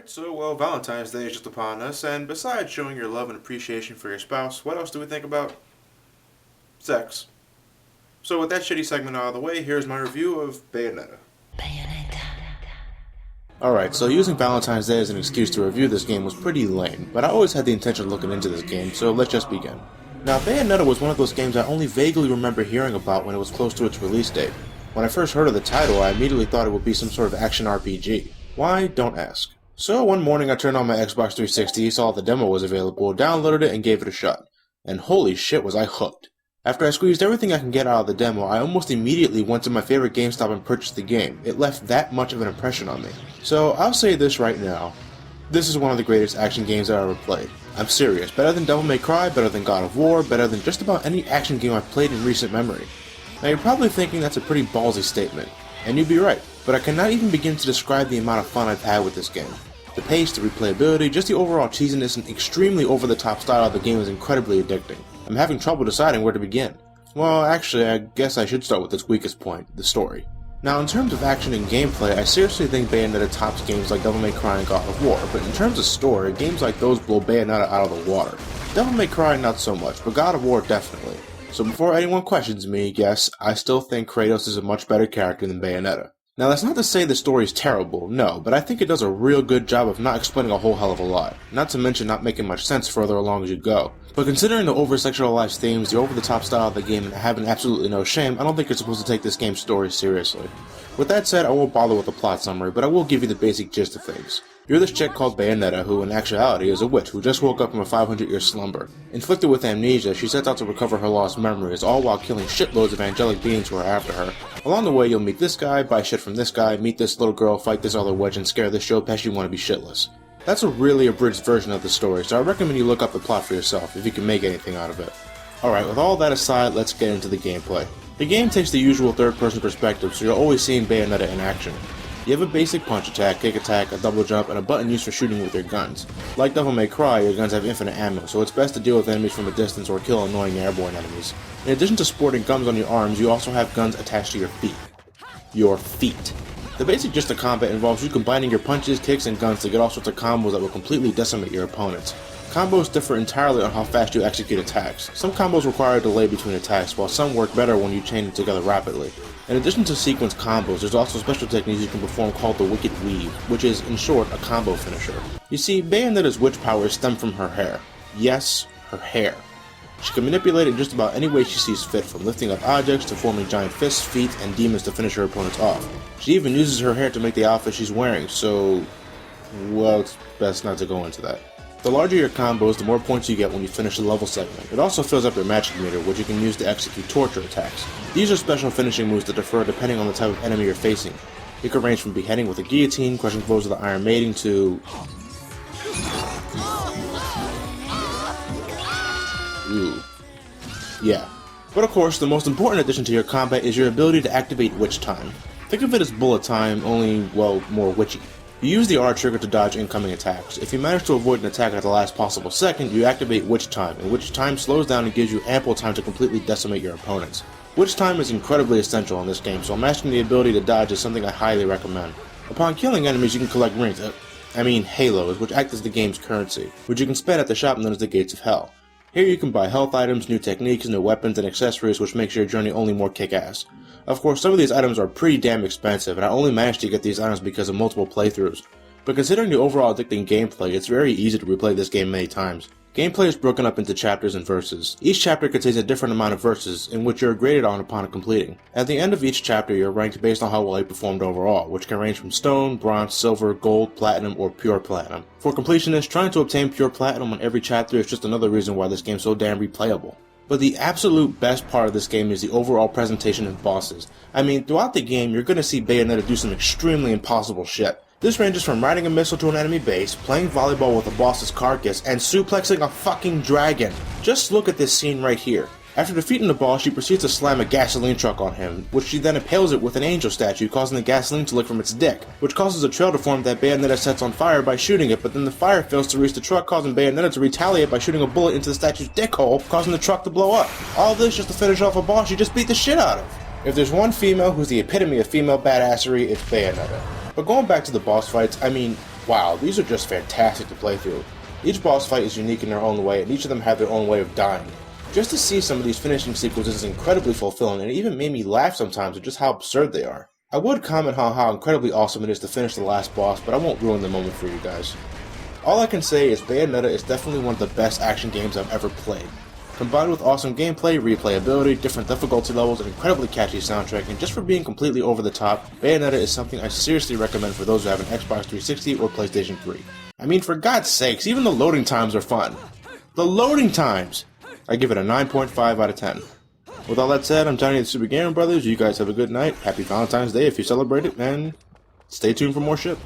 Alright, so Valentine's Day is just upon us, and besides showing your love and appreciation for your spouse, what else do we think about? Sex. So with that shitty segment out of the way, here's my review of Bayonetta. Alright, so using Valentine's Day as an excuse to review this game was pretty lame, but I always had the intention of looking into this game, so let's just begin. Now, Bayonetta was one of those games I only vaguely remember hearing about when it was close to its release date. When I first heard of the title, I immediately thought it would be some sort of action RPG. Why? Don't ask. So one morning I turned on my Xbox 360, saw the demo was available, downloaded it, and gave it a shot. And holy shit was I hooked. After I squeezed everything I can get out of the demo, I almost immediately went to my favorite GameStop and purchased the game. It left that much of an impression on me. So I'll say this right now. This is one of the greatest action games I've ever played. I'm serious. Better than Devil May Cry, better than God of War, better than just about any action game I've played in recent memory. Now you're probably thinking that's a pretty ballsy statement. And you'd be right. But I cannot even begin to describe the amount of fun I've had with this game. The pace, the replayability, just the overall cheesiness and extremely over-the-top style of the game is incredibly addicting. I'm having trouble deciding where to begin. Well, actually, I guess I should start with its weakest point, the story. Now, in terms of action and gameplay, I seriously think Bayonetta tops games like Devil May Cry and God of War, but in terms of story, games like those blow Bayonetta out of the water. Devil May Cry not so much, but God of War definitely. So before anyone questions me, yes, I still think Kratos is a much better character than Bayonetta. Now that's not to say the story is terrible, no, but I think it does a real good job of not explaining a whole hell of a lot, not to mention not making much sense further along as you go. But considering the over-sexualized themes, the over-the-top style of the game, and having absolutely no shame, I don't think you're supposed to take this game's story seriously. With that said, I won't bother with the plot summary, but I will give you the basic gist of things. You're this chick called Bayonetta, who in actuality is a witch who just woke up from a 500-year slumber. Inflicted with amnesia, she sets out to recover her lost memories, all while killing shitloads of angelic beings who are after her. Along the way, you'll meet this guy, buy shit from this guy, meet this little girl, fight this other witch, and scare this show past you want to be shitless. That's a really abridged version of the story, so I recommend you look up the plot for yourself, if you can make anything out of it. Alright, with all that aside, let's get into the gameplay. The game takes the usual third-person perspective, so you're always seeing Bayonetta in action. You have a basic punch attack, kick attack, a double jump, and a button used for shooting with your guns. Like Devil May Cry, your guns have infinite ammo, so it's best to deal with enemies from a distance or kill annoying airborne enemies. In addition to sporting guns on your arms, you also have guns attached to your feet. Your feet. The basic gist of combat involves you combining your punches, kicks, and guns to get all sorts of combos that will completely decimate your opponents. Combos differ entirely on how fast you execute attacks. Some combos require a delay between attacks, while some work better when you chain them together rapidly. In addition to sequence combos, there's also special techniques you can perform called the Wicked Weave, which is, in short, a combo finisher. You see, Bayonetta's witch powers stem from her hair. Yes, her hair. She can manipulate it just about any way she sees fit, from lifting up objects to forming giant fists, feet, and demons to finish her opponents off. She even uses her hair to make the outfit she's wearing, so... well, it's best not to go into that. The larger your combos, the more points you get when you finish the level segment. It also fills up your magic meter, which you can use to execute torture attacks. These are special finishing moves that differ depending on the type of enemy you're facing. It can range from beheading with a guillotine, crushing foes with the Iron Maiden, to... ooh. Yeah. But of course, the most important addition to your combat is your ability to activate Witch Time. Think of it as bullet time, only, well, more witchy. You use the R trigger to dodge incoming attacks. If you manage to avoid an attack at the last possible second, you activate Witch Time, and Witch Time slows down and gives you ample time to completely decimate your opponents. Witch Time is incredibly essential in this game, so mastering the ability to dodge is something I highly recommend. Upon killing enemies, you can collect rings, halos, which act as the game's currency, which you can spend at the shop known as the Gates of Hell. Here you can buy health items, new techniques, new weapons, and accessories, which makes your journey only more kick-ass. Of course, some of these items are pretty damn expensive, and I only managed to get these items because of multiple playthroughs. But considering the overall addicting gameplay, it's very easy to replay this game many times. Gameplay is broken up into chapters and verses. Each chapter contains a different amount of verses, in which you're graded on upon completing. At the end of each chapter, you're ranked based on how well you performed overall, which can range from stone, bronze, silver, gold, platinum, or pure platinum. For completionists, trying to obtain pure platinum on every chapter is just another reason why this game's so damn replayable. But the absolute best part of this game is the overall presentation of bosses. I mean, throughout the game, you're gonna see Bayonetta do some extremely impossible shit. This ranges from riding a missile to an enemy base, playing volleyball with a boss's carcass, and suplexing a fucking dragon. Just look at this scene right here. After defeating the boss, she proceeds to slam a gasoline truck on him, which she then impales it with an angel statue, causing the gasoline to leak from its dick, which causes a trail to form that Bayonetta sets on fire by shooting it, but then the fire fails to reach the truck, causing Bayonetta to retaliate by shooting a bullet into the statue's dick hole, causing the truck to blow up. All this just to finish off a boss she just beat the shit out of. If there's one female who's the epitome of female badassery, it's Bayonetta. But going back to the boss fights, I mean, Wow, these are just fantastic to play through. Each boss fight is unique in their own way, and each of them have their own way of dying. Just to see some of these finishing sequences is incredibly fulfilling, and it even made me laugh sometimes at just how absurd they are. I would comment on how incredibly awesome it is to finish the last boss, but I won't ruin the moment for you guys. All I can say is Bayonetta is definitely one of the best action games I've ever played. Combined with awesome gameplay, replayability, different difficulty levels, and incredibly catchy soundtrack, and just for being completely over the top, Bayonetta is something I seriously recommend for those who have an Xbox 360 or PlayStation 3. I mean, for God's sakes, even the loading times are fun. The loading times! I give it a 9.5 out of 10. With all that said, I'm Johnny the Super Gamer Brothers. You guys have a good night. Happy Valentine's Day if you celebrate it, and stay tuned for more shit.